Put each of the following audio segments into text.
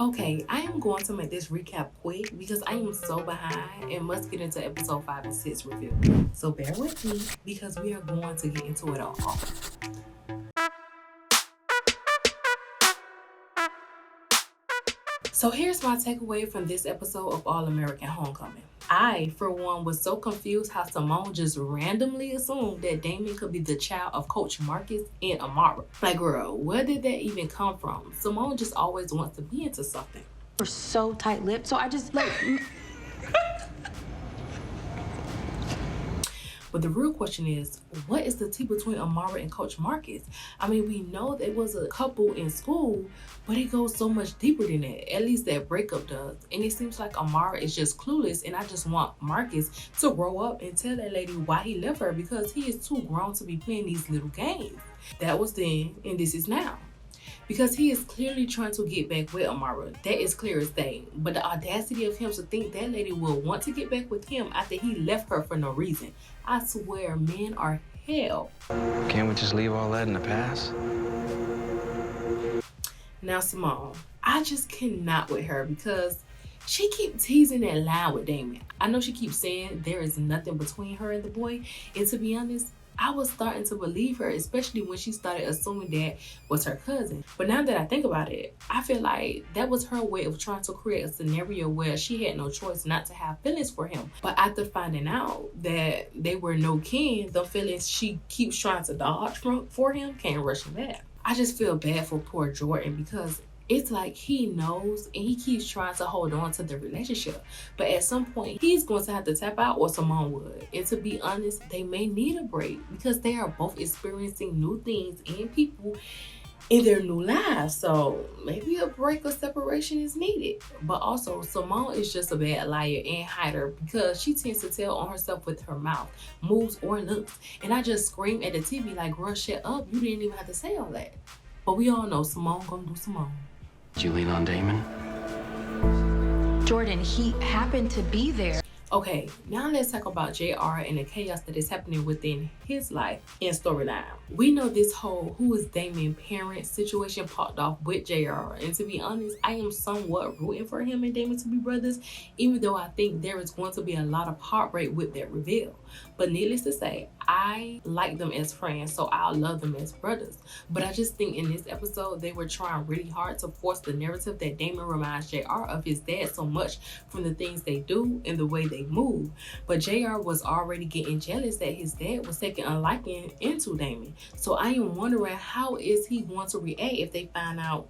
Okay, I am going to make this recap quick because I am so behind and must get into episode 5 and 6 review. So bear with me because we are going to get into it all. So here's my takeaway from this episode of All American Homecoming. I, for one, was so confused how Simone just randomly assumed that Damon could be the child of Coach Marcus and Amara. Like, girl, where did that even come from? Simone just always wants to be into something. We're so tight-lipped, so I just like... But the real question is, what is the tea between Amara and Coach Marcus? I mean, we know there was a couple in school, but it goes so much deeper than that. At least that breakup does. And it seems like Amara is just clueless, and I just want Marcus to grow up and tell that lady why he left her, because he is too grown to be playing these little games. That was then, and this is now. Because he is clearly trying to get back with Amara. That is clear as day. But the audacity of him to think that lady will want to get back with him after he left her for no reason. I swear, men are hell. Can't we just leave all that in the past? Now, Simone, I just cannot with her because she keeps teasing that line with Damon. I know she keeps saying there is nothing between her and the boy. And to be honest, I was starting to believe her, especially when she started assuming that was her cousin. But now that I think about it, I feel like that was her way of trying to create a scenario where she had no choice not to have feelings for him. But after finding out that they were no kin, the feelings she keeps trying to dodge for him can't rush him back. I just feel bad for poor Jordan because it's like he knows and he keeps trying to hold on to the relationship. But at some point, he's going to have to tap out, or Simone would. And to be honest, they may need a break because they are both experiencing new things and people in their new lives. So maybe a break or separation is needed. But also, Simone is just a bad liar and hider because she tends to tell on herself with her mouth, moves, or looks. And I just scream at the TV like, girl, shut up. You didn't even have to say all that. But we all know Simone gonna do Simone. Did you lean on Damon? Jordan, he happened to be there. Okay, now let's talk about JR and the chaos that is happening within his life and storyline. We know this whole who is Damon parent situation popped off with JR, and to be honest, I am somewhat rooting for him and Damon to be brothers, even though I think there is going to be a lot of heartbreak with that reveal. But needless to say, I like them as friends, so I'll love them as brothers. But I just think in this episode, they were trying really hard to force the narrative that Damon reminds JR of his dad so much from the things they do and the way they move. But JR was already getting jealous that his dad was taking a liking into Damon. So I am wondering, how is he going to react if they find out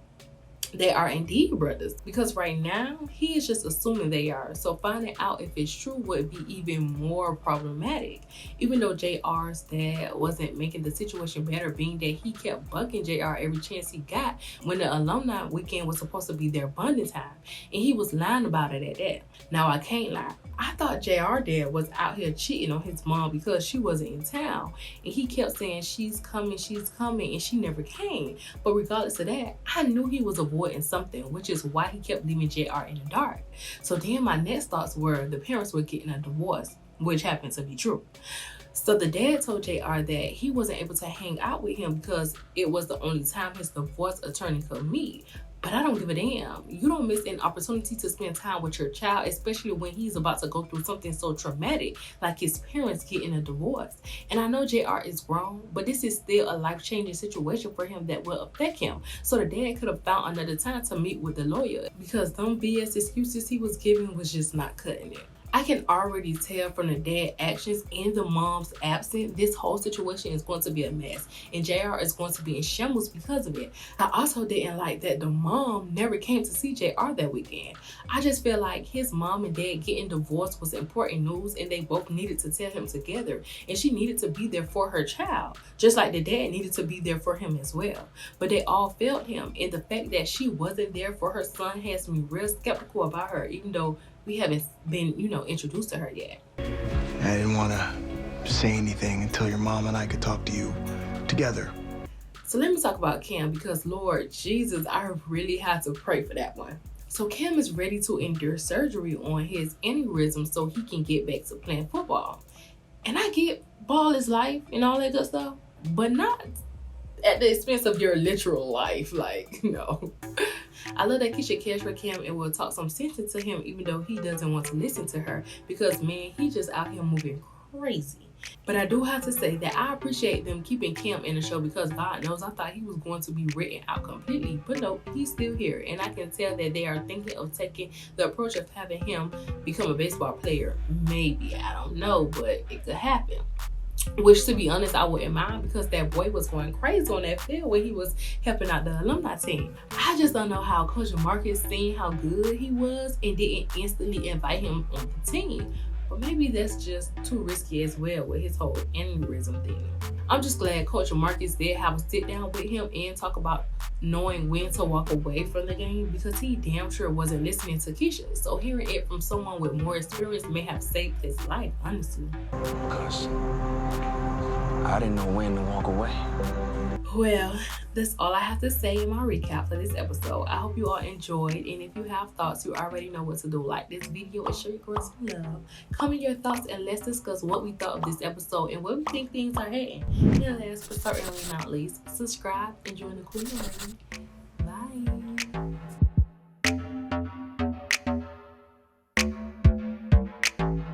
they are indeed brothers? Because right now he is just assuming they are, so finding out if it's true would be even more problematic. Even though JR's dad wasn't making the situation better, being that he kept bucking JR every chance he got when the alumni weekend was supposed to be their bonding time, and he was lying about it at that. Now I can't lie, I thought JR dad was out here cheating on his mom because she wasn't in town, and he kept saying she's coming, and she never came. But regardless of that, I knew he was avoiding something, which is why he kept leaving JR in the dark. So then my next thoughts were the parents were getting a divorce, which happened to be true. So the dad told JR that he wasn't able to hang out with him because it was the only time his divorce attorney could meet. But I don't give a damn. You don't miss an opportunity to spend time with your child, especially when he's about to go through something so traumatic like his parents getting a divorce. And I know JR is grown, but this is still a life-changing situation for him that will affect him. So the dad could have found another time to meet with the lawyer, because them BS excuses he was giving was just not cutting it. I can already tell from the dad's actions and the mom's absence, this whole situation is going to be a mess, and JR is going to be in shambles because of it. I also didn't like that the mom never came to see JR that weekend. I just feel like his mom and dad getting divorced was important news, and they both needed to tell him together, and she needed to be there for her child, just like the dad needed to be there for him as well. But they all failed him, and the fact that she wasn't there for her son has me real skeptical about her, even though we haven't been, introduced to her yet. I didn't want to say anything until your mom and I could talk to you together. So let me talk about Cam, because Lord Jesus, I really had to pray for that one. So Cam is ready to endure surgery on his aneurysm so he can get back to playing football. And I get ball is life and all that good stuff, but not at the expense of your literal life. Like, no. I love that Keisha cares for Cam and will talk some sense into him even though he doesn't want to listen to her, because man, he just out here moving crazy. But I do have to say that I appreciate them keeping Cam in the show, because God knows I thought he was going to be written out completely. But no, he's still here. And I can tell that they are thinking of taking the approach of having him become a baseball player. Maybe, I don't know, but it could happen. Which, to be honest, I wouldn't mind, because that boy was going crazy on that field when he was helping out the alumni team. I just don't know how Coach Marcus seen how good he was and didn't instantly invite him on the team. But maybe that's just too risky as well with his whole aneurysm thing. I'm just glad Coach Marcus did have a sit down with him and talk about knowing when to walk away from the game, because he damn sure wasn't listening to Keisha. So hearing it from someone with more experience may have saved his life, honestly. Because I didn't know when to walk away. Well, that's all I have to say in my recap for this episode. I hope you all enjoyed, and if you have thoughts, you already know what to do. Like this video and show your girls some love. Comment your thoughts and let's discuss what we thought of this episode and where we think things are heading. And last but certainly not least, subscribe and join the Queen.